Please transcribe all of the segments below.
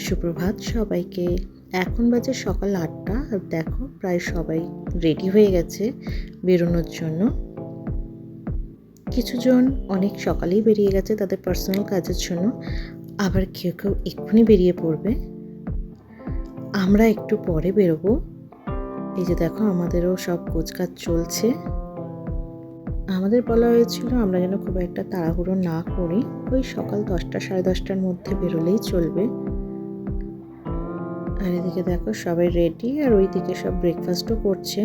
সুপ্রভাত সবাইকে। এখন বাজে সকাল ৮টা আর দেখো প্রায় সবাই রেডি হয়ে গেছে বেরোনোর জন্য। কিছুজন অনেক সকালেই বেরিয়ে গেছে তাদের পার্সোনাল কাজের জন্য, আবার কেউ কেউ এক্ষুনি বেরিয়ে পড়বে। আমরা একটু পরে বেরোবো। এই যে দেখো আমাদেরও সব গোছগাছ চলছে। আমাদের বলা হয়েছিল আমরা যেন খুব একটা তাড়াহুড়ো না করি, ওই সকাল 10টা সাড়ে 10টার মধ্যে বেরোলেই চলবে। আর এদিকে দেখো সবাই রেডি, আর ওইদিকে সব ব্রেকফাস্টও করছে।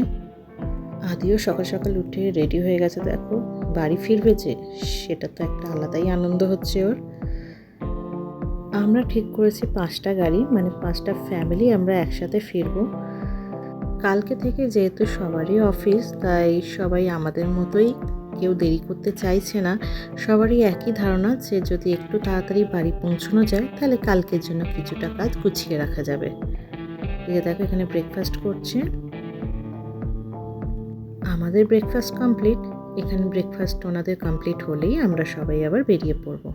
আদিও সকাল সকাল উঠে রেডি হয়ে গেছে, দেখো বাড়ি ফিরবে যে, সেটা তো একটা আলাদাই আনন্দ হচ্ছে ওর। আমরা ঠিক করেছি 5টা গাড়ি, মানে 5টা ফ্যামিলি আমরা একসাথে ফিরবো। কালকে থেকে যেহেতু সবারই অফিস, তাই সবাই আমাদের মতোই কেউ দেরি করতে চাইছে না। সবারই একই ধারণা যে যদি একটু তাড়াতাড়ি বাড়ি পৌঁছানো যায় তাহলে কালকের জন্য কিছুটা কাজ গুছিয়ে রাখা যাবে। এই দেখো এখানে ব্রেকফাস্ট করছে। আমাদের ব্রেকফাস্ট কমপ্লিট, এখানে ব্রেকফাস্ট ওনাদের কমপ্লিট হলেই আমরা সবাই আবার বেরিয়ে পড়ব।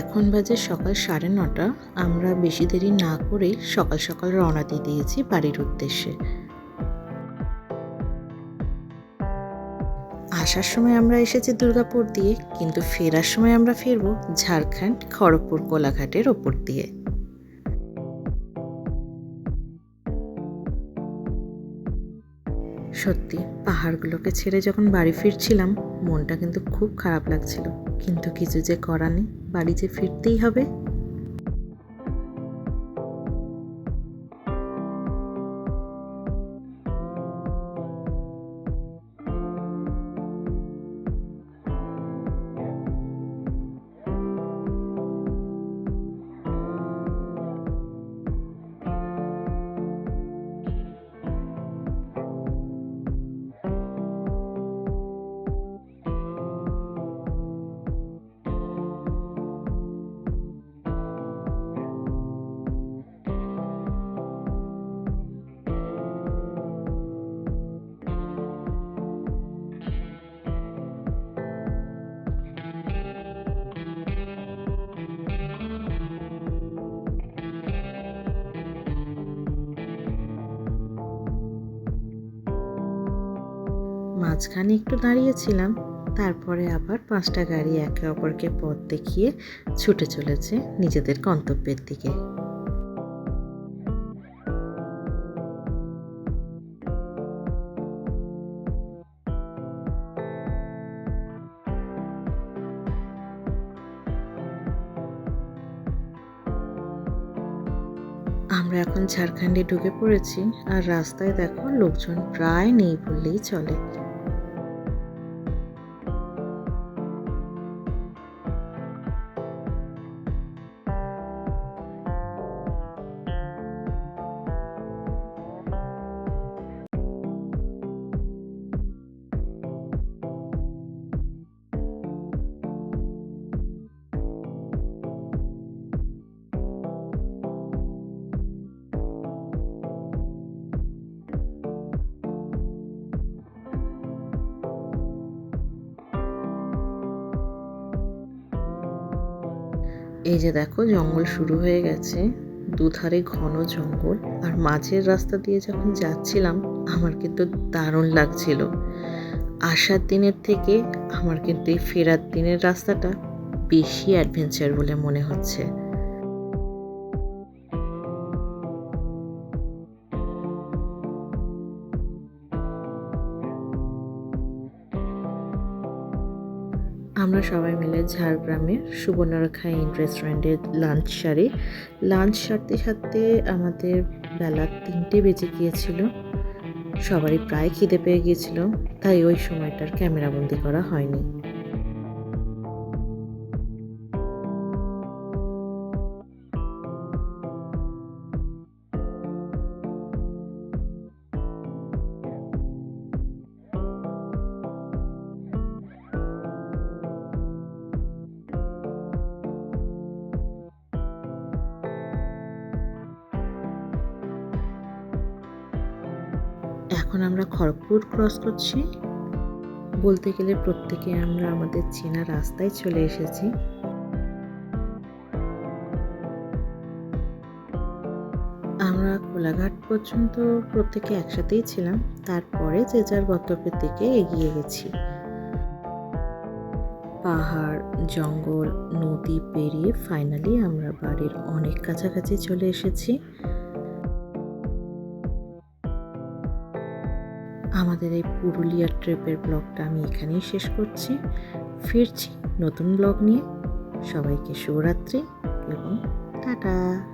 এখন বাজে সকাল 9:30। আমরা বেশি দেরি না করেই সকাল সকাল রওনা দিয়ে দিয়েছি বাড়ির উদ্দেশ্যে। আসার সময় আমরা এসেছি দুর্গাপুর দিয়ে, কিন্তু ফেরার সময় আমরা ফিরবো ঝাড়খণ্ড খড়গপুর কোলাঘাটের ওপর দিয়ে। সত্যি পাহাড়গুলোকে ছেড়ে যখন বাড়ি ফিরছিলাম মনটা কিন্তু খুব খারাপ লাগছিল, কিন্তু কিছু যে করার নেই, বাড়ি যে ফিরতেই হবে। মাঝখানে একটু দাঁড়িয়েছিলাম, তারপরে আবার 5টা গাড়ি একে অপরকে পথ দেখিয়ে ছুটে চলেছে নিজেদের গন্তব্যের দিকে। আমরা এখন ঝাড়খণ্ডে ঢুকে পড়েছি, আর রাস্তায় দেখো লোকজন প্রায় নেই বললেই চলে। এই যে দেখো জঙ্গল শুরু হয়ে গেছে, দুধারে ঘন জঙ্গল, আর মাঝের রাস্তা দিয়ে যখন যাচ্ছিলাম আমার কিন্তু দারুণ লাগছিল। আসার দিনের থেকে আমার কিন্তু এই ফেরার দিনের রাস্তাটা বেশি অ্যাডভেঞ্চার বলে মনে হচ্ছে। আমরা সবাই মিলে ঝাড়গ্রামের সুবর্ণরেখা ইন রেস্টুরেন্টে লাঞ্চ সারি। লাঞ্চ সারতে সারতে আমাদের বেলা 3টে বেজে গিয়েছিল। সবারই প্রায় খিদে পেয়ে গিয়েছিল, তাই ওই সময়টার ক্যামেরাবন্দি করা হয়নি। আমরা খড়গপুর ক্রস করছি। বলতে গেলে প্রত্যেকে আমরা আমাদের চেনা রাস্তায় চলে এসেছি। আমরা কোলাঘাট পর্যন্ত প্রত্যেকে একসাথেই ছিলাম, তারপরে যে যার গন্তব্যের দিকে এগিয়ে গেছি। পাহাড়, জঙ্গল, নদী পেরিয়ে ফাইনালি আমরা বাড়ির অনেক কাছাকাছি চলে এসেছি। আমাদের এই পুরুলিয়ার ট্রিপের ব্লগটা আমি এখানেই শেষ করছি। ফিরছি নতুন ব্লগ নিয়ে। সবাইকে শুভরাত্রি এবং টাটা।